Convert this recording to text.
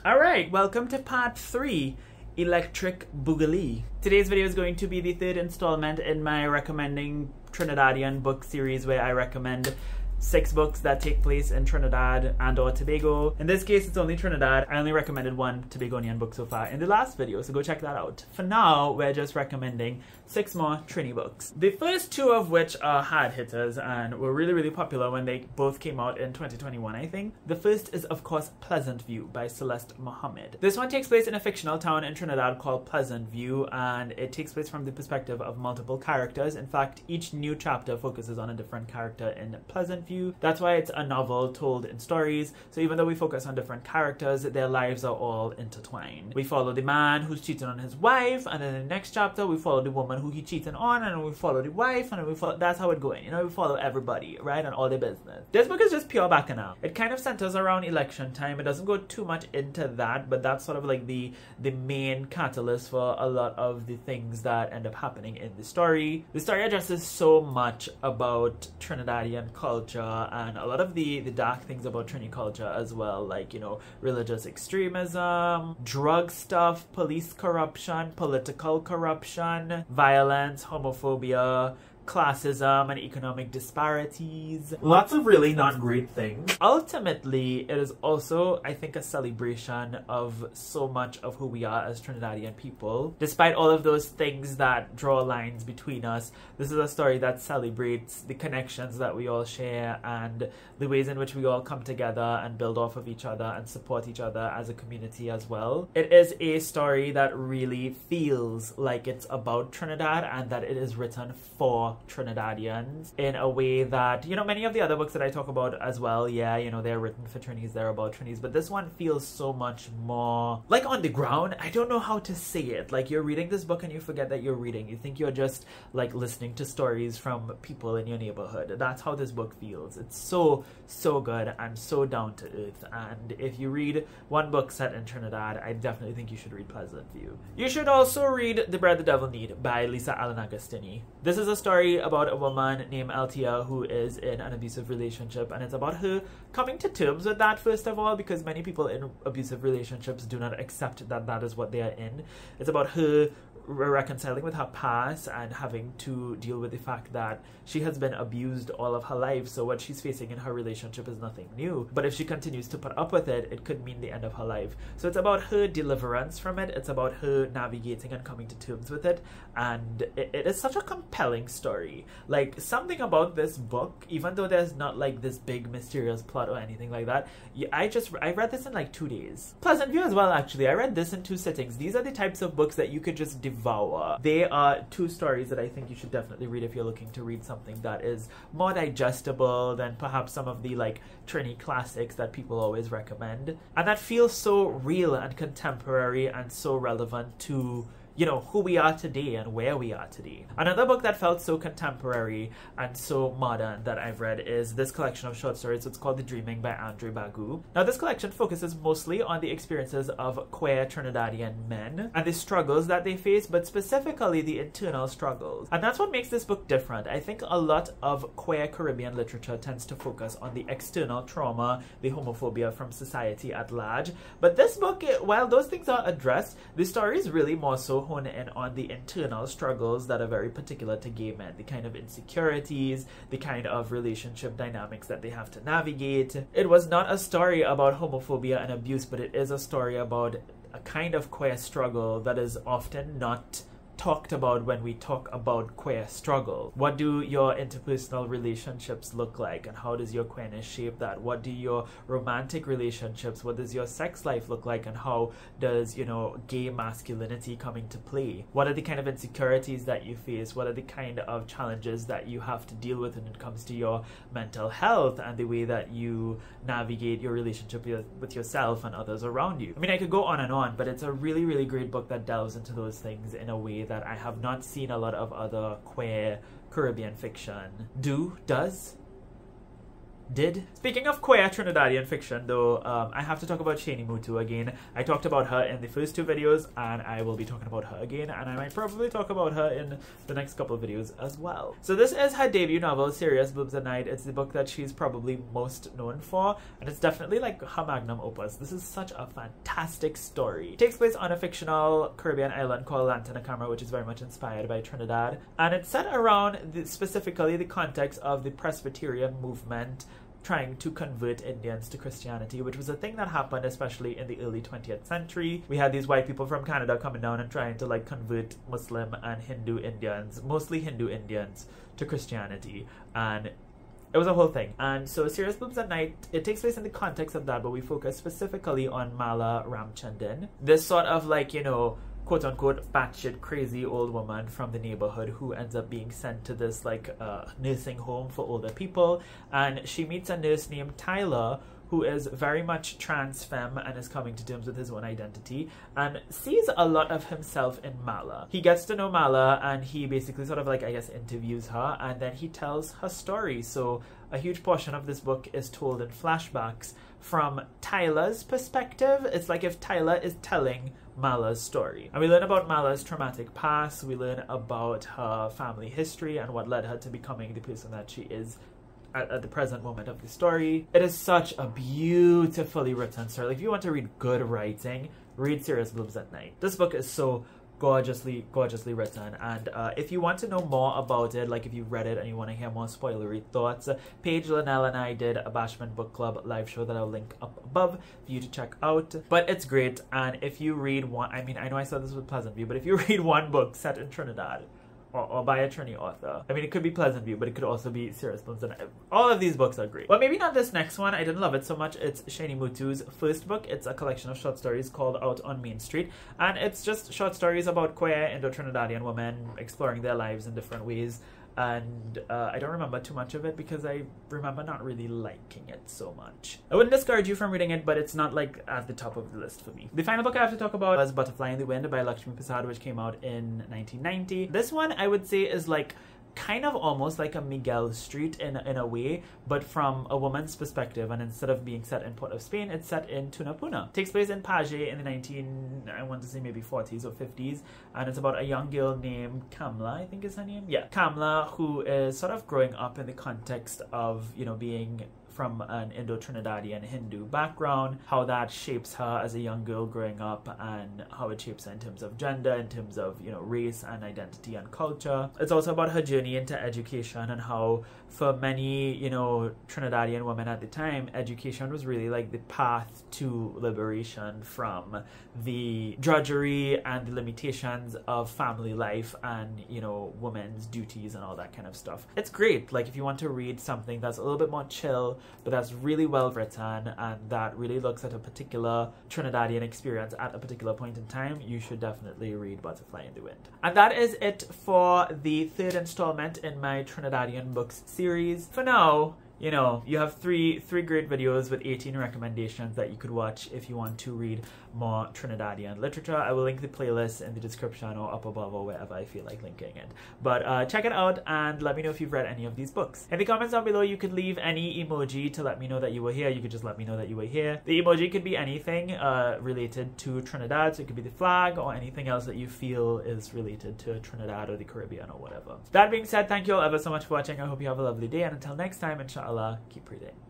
Alright, welcome to part 3, Electric Boogaloo. Today's video is going to be the third installment in my recommending Trinidadian book series where I recommend 6 books that take place in Trinidad and or Tobago. In this case, it's only Trinidad. I only recommended one Tobagonian book so far in the last video, so go check that out. For now, we're just recommending 6 more Trini books. The first 2 of which are hard hitters and were really popular when they both came out in 2021, I think. The first is, of course, Pleasantview by Celeste Mohammed. This one takes place in a fictional town in Trinidad called Pleasantview, and it takes place from the perspective of multiple characters. In fact, each new chapter focuses on a different character in Pleasantview. That's why it's a novel told in stories. So even though we focus on different characters, their lives are all intertwined. We follow the man who's cheating on his wife, and then in the next chapter we follow the woman who he cheating on, and then we follow the wife, and then we follow, that's how it's going. You know, we follow everybody, right? And all their business. This book is just pure bacchanal. It kind of centers around election time. It doesn't go too much into that, but that's sort of like the main catalyst for a lot of the things that end up happening in the story. The story addresses so much about Trinidadian culture and a lot of the dark things about Trini culture as well, like, you know, religious extremism, drug stuff, police corruption, political corruption, violence, homophobia, classism, and economic disparities. Lots of really not great things. Ultimately, it is also, I think, a celebration of so much of who we are as Trinidadian people. Despite all of those things that draw lines between us, this is a story that celebrates the connections that we all share and the ways in which we all come together and build off of each other and support each other as a community as well. It is a story that really feels like it's about Trinidad and that it is written for Trinidadians in a way that, you know, many of the other books that I talk about as well, yeah, you know, they're written for Trinis, they're about Trinis, but this one feels so much more like on the ground. I don't know how to say it. Like, you're reading this book and you forget that you're reading. You think you're just like listening to stories from people in your neighborhood. That's how this book feels. It's so good and so down to earth. And if you read one book set in Trinidad, I definitely think you should read Pleasantview. You should also read The Bread the Devil Knead by Lisa Allen-Agostini. This is a story about a woman named Altia who is in an abusive relationship, and it's about her coming to terms with that, first of all, because many people in abusive relationships do not accept that that is what they are in. It's about her reconciling with her past and having to deal with the fact that she has been abused all of her life, so what she's facing in her relationship is nothing new. But if she continues to put up with it, it could mean the end of her life. So it's about her deliverance from it. It's about her navigating and coming to terms with it, and it is such a compelling story. Like, something about this book, even though there's not like this big mysterious plot or anything like that, I read this in like 2 days. Pleasantview as well, actually. I read this in 2 sittings. These are the types of books that you could just devour. They are 2 stories that I think you should definitely read if you're looking to read something that is more digestible than perhaps some of the like Trini classics that people always recommend, and that feels so real and contemporary and so relevant to, you know, who we are today and where we are today. Another book that felt so contemporary and so modern that I've read is this collection of short stories. It's called The Dreaming by Andre Baghoo. Now, this collection focuses mostly on the experiences of queer Trinidadian men and the struggles that they face, but specifically the internal struggles. And that's what makes this book different. I think a lot of queer Caribbean literature tends to focus on the external trauma, the homophobia from society at large. But this book, while those things are addressed, the story is really more so hone in on the internal struggles that are very particular to gay men, the kind of insecurities, the kind of relationship dynamics that they have to navigate. It was not a story about homophobia and abuse, but it is a story about a kind of queer struggle that is often not talked about when we talk about queer struggle. What do your interpersonal relationships look like, and how does your queerness shape that? What do your romantic relationships, what does your sex life look like, and how does, you know, gay masculinity come into play? What are the kind of insecurities that you face? What are the kind of challenges that you have to deal with when it comes to your mental health and the way that you navigate your relationship with yourself and others around you? I mean, I could go on, but it's a really great book that delves into those things in a way that I have not seen a lot of other queer Caribbean fiction does. did. Speaking of queer Trinidadian fiction, though, I have to talk about Shani Mootoo again. I talked about her in the first 2 videos, and I will be talking about her again, and I might probably talk about her in the next couple of videos as well. So this is her debut novel, Cereus, Bread the Devil Knead. It's the book that she's probably most known for, and it's definitely like her magnum opus. This is such a fantastic story. It takes place on a fictional Caribbean island called Lantana, which is very much inspired by Trinidad, and it's set around specifically the context of the Presbyterian movement trying to convert Indians to Christianity, which was a thing that happened especially in the early 20th century. We had these white people from Canada coming down and trying to like convert Muslim and Hindu Indians, mostly Hindu Indians, to Christianity, and it was a whole thing. And so Cereus, Bread the Devil Knead, it takes place in the context of that, but we focus specifically on Mala Ramchandin, this sort of like, you know, quote-unquote batshit crazy old woman from the neighborhood who ends up being sent to this like nursing home for older people, and she meets a nurse named Tyler who is very much trans femme and is coming to terms with his own identity and sees a lot of himself in Mala. He gets to know Mala and he basically sort of like, I guess, interviews her, and then he tells her story. So a huge portion of this book is told in flashbacks from Tyler's perspective. It's like if Tyler is telling Mala's story. And we learn about Mala's traumatic past, we learn about her family history and what led her to becoming the person that she is at the present moment of the story. It is such a beautifully written story. Like, if you want to read good writing, read Cereus, Bread the Devil Knead. This book is so gorgeously written, and if you want to know more about it, like if you've read it and you want to hear more spoilery thoughts, Paige, Linnell, and I did a Bashment Book Club live show that I'll link up above for you to check out. But it's great, and if you read one, I mean, I know I said this with Pleasantview, but if you read one book set in Trinidad, or by a Trini author. I mean, it could be Pleasantview, but it could also be Cereus, Bread the Devil Knead. All of these books are great. Well, maybe not this next one. I didn't love it so much. It's Shani Mootoo's first book. It's a collection of short stories called Out on Mainstreet, and it's just short stories about queer Indo-Trinidadian women exploring their lives in different ways. And I don't remember too much of it because I remember not really liking it so much. I wouldn't discourage you from reading it, but it's not like at the top of the list for me. The final book I have to talk about is Butterfly in the Wind by Lakshmi, which came out in 1990. This one I would say is like kind of almost like a Miguel Street in a way, but from a woman's perspective, and instead of being set in Port of Spain, it's set in Tunapuna. It takes place in Paje in the I want to say maybe 40s or 50s, and it's about a young girl named Kamla, I think is her name? Yeah, Kamla, who is sort of growing up in the context of, you know, being from an Indo-Trinidadian Hindu background, how that shapes her as a young girl growing up, and how it shapes her in terms of gender, in terms of, you know, race and identity and culture. It's also about her journey into education and how for many, you know, Trinidadian women at the time, education was really like the path to liberation from the drudgery and the limitations of family life and, you know, women's duties and all that kind of stuff. It's great. Like, if you want to read something that's a little bit more chill, but that's really well written and that really looks at a particular Trinidadian experience at a particular point in time, you should definitely read Butterfly in the Wind. And that is it for the third installment in my Trinidadian books series. For now, you know, you have three great videos with 18 recommendations that you could watch if you want to read more Trinidadian literature. I will link the playlist in the description or up above or wherever I feel like linking it. But check it out and let me know if you've read any of these books. In the comments down below, you could leave any emoji to let me know that you were here. You could just let me know that you were here. The emoji could be anything related to Trinidad, so it could be the flag or anything else that you feel is related to Trinidad or the Caribbean or whatever. That being said, thank you all ever so much for watching. I hope you have a lovely day, and until next time, inshallah, keep reading.